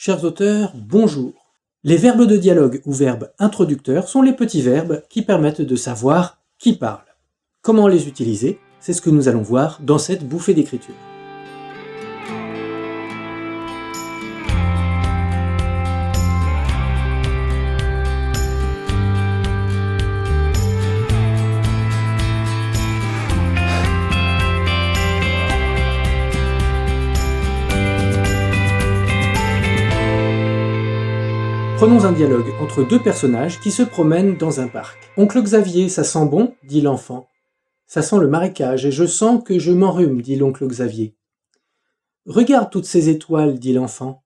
Chers auteurs, bonjour. Les verbes de dialogue ou verbes introducteurs sont les petits verbes qui permettent de savoir qui parle. Comment les utiliser? C'est ce que nous allons voir dans cette bouffée d'écriture. Prenons un dialogue entre deux personnages qui se promènent dans un parc. « Oncle Xavier, ça sent bon ?» dit l'enfant. « Ça sent le marécage et je sens que je m'enrhume » dit l'oncle Xavier. « Regarde toutes ces étoiles » dit l'enfant.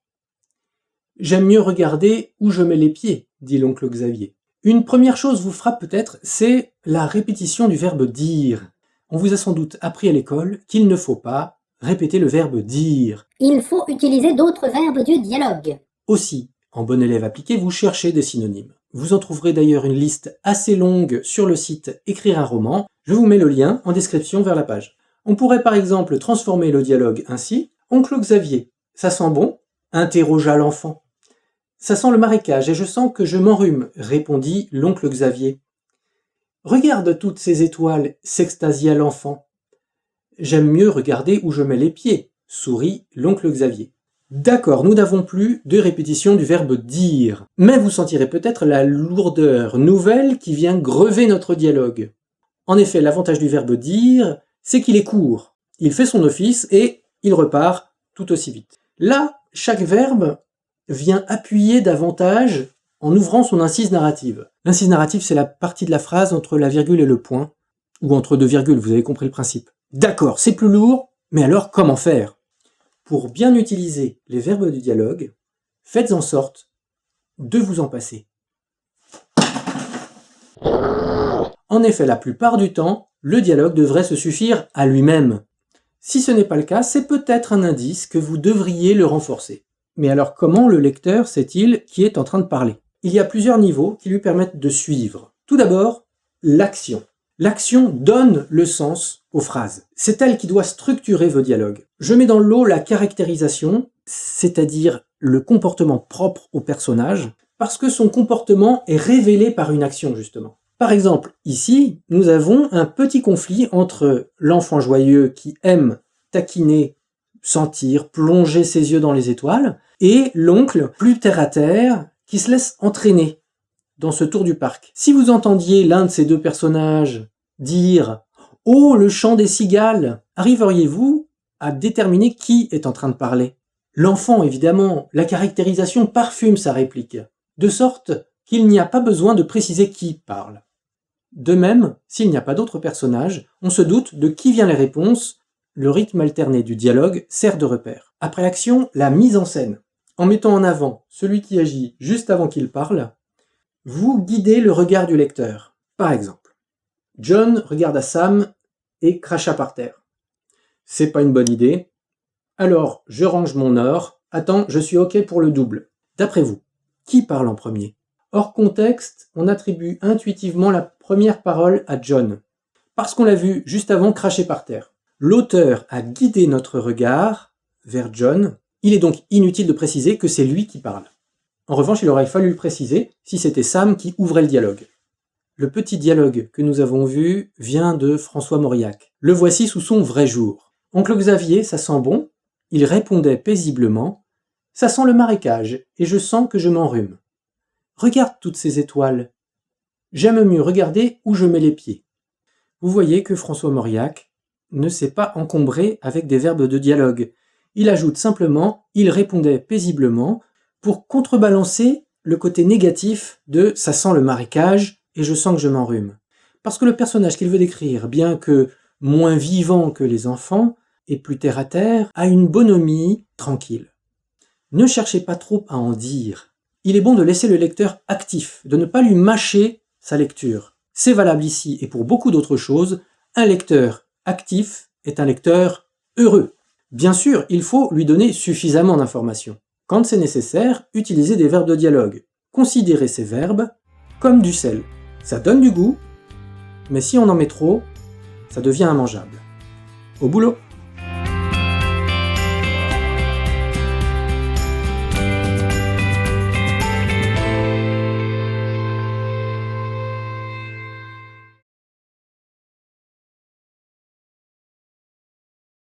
« J'aime mieux regarder où je mets les pieds » dit l'oncle Xavier. Une première chose vous frappe peut-être, c'est la répétition du verbe « dire ». On vous a sans doute appris à l'école qu'il ne faut pas répéter le verbe « dire ». Il faut utiliser d'autres verbes du dialogue. Aussi, en bon élève appliqué, vous cherchez des synonymes. Vous en trouverez d'ailleurs une liste assez longue sur le site Écrire un roman. Je vous mets le lien en description vers la page. On pourrait par exemple transformer le dialogue ainsi. « Oncle Xavier, ça sent bon ?» interrogea l'enfant. « Ça sent le marécage et je sens que je m'enrhume » répondit l'oncle Xavier. « Regarde toutes ces étoiles » s'extasia l'enfant. « J'aime mieux regarder où je mets les pieds » sourit l'oncle Xavier. D'accord, nous n'avons plus de répétition du verbe « dire », mais vous sentirez peut-être la lourdeur nouvelle qui vient grever notre dialogue. En effet, l'avantage du verbe « dire », c'est qu'il est court. Il fait son office et il repart tout aussi vite. Là, chaque verbe vient appuyer davantage en ouvrant son incise narrative. L'incise narrative, c'est la partie de la phrase entre la virgule et le point, ou entre deux virgules, vous avez compris le principe. D'accord, c'est plus lourd, mais alors comment faire ? Pour bien utiliser les verbes du dialogue, faites en sorte de vous en passer. En effet, la plupart du temps, le dialogue devrait se suffire à lui-même. Si ce n'est pas le cas, c'est peut-être un indice que vous devriez le renforcer. Mais alors comment le lecteur sait-il qui est en train de parler? Il y a plusieurs niveaux qui lui permettent de suivre. Tout d'abord, l'action. L'action donne le sens aux phrases. C'est elle qui doit structurer vos dialogues. Je mets dans le lot la caractérisation, c'est-à-dire le comportement propre au personnage, parce que son comportement est révélé par une action, justement. Par exemple, ici, nous avons un petit conflit entre l'enfant joyeux qui aime taquiner, sentir, plonger ses yeux dans les étoiles, et l'oncle plus terre-à-terre qui se laisse entraîner dans ce tour du parc. Si vous entendiez l'un de ces deux personnages dire « Oh, le chant des cigales !» arriveriez-vous à déterminer qui est en train de parler? L'enfant, évidemment, la caractérisation parfume sa réplique, de sorte qu'il n'y a pas besoin de préciser qui parle. De même, s'il n'y a pas d'autres personnages, on se doute de qui vient les réponses, le rythme alterné du dialogue sert de repère. Après l'action, la mise en scène. En mettant en avant celui qui agit juste avant qu'il parle, vous guidez le regard du lecteur. Par exemple, John regarda Sam et cracha par terre. C'est pas une bonne idée. Alors, je range mon or. Attends, je suis OK pour le double. D'après vous, qui parle en premier? Hors contexte, on attribue intuitivement la première parole à John, parce qu'on l'a vu juste avant cracher par terre. L'auteur a guidé notre regard vers John. Il est donc inutile de préciser que c'est lui qui parle. En revanche, il aurait fallu le préciser si c'était Sam qui ouvrait le dialogue. Le petit dialogue que nous avons vu vient de François Mauriac. Le voici sous son vrai jour. « Oncle Xavier, ça sent bon ?» Il répondait paisiblement « Ça sent le marécage et je sens que je m'enrhume. Regarde toutes ces étoiles. J'aime mieux regarder où je mets les pieds. » Vous voyez que François Mauriac ne s'est pas encombré avec des verbes de dialogue. Il ajoute simplement « Il répondait paisiblement » pour contrebalancer le côté négatif de « ça sent le marécage et je sens que je m'enrhume ». Parce que le personnage qu'il veut décrire, bien que moins vivant que les enfants et plus terre-à-terre, a une bonhomie tranquille. Ne cherchez pas trop à en dire. Il est bon de laisser le lecteur actif, de ne pas lui mâcher sa lecture. C'est valable ici et pour beaucoup d'autres choses, un lecteur actif est un lecteur heureux. Bien sûr, il faut lui donner suffisamment d'informations. Quand c'est nécessaire, utilisez des verbes de dialogue. Considérez ces verbes comme du sel. Ça donne du goût, mais si on en met trop, ça devient immangeable. Au boulot!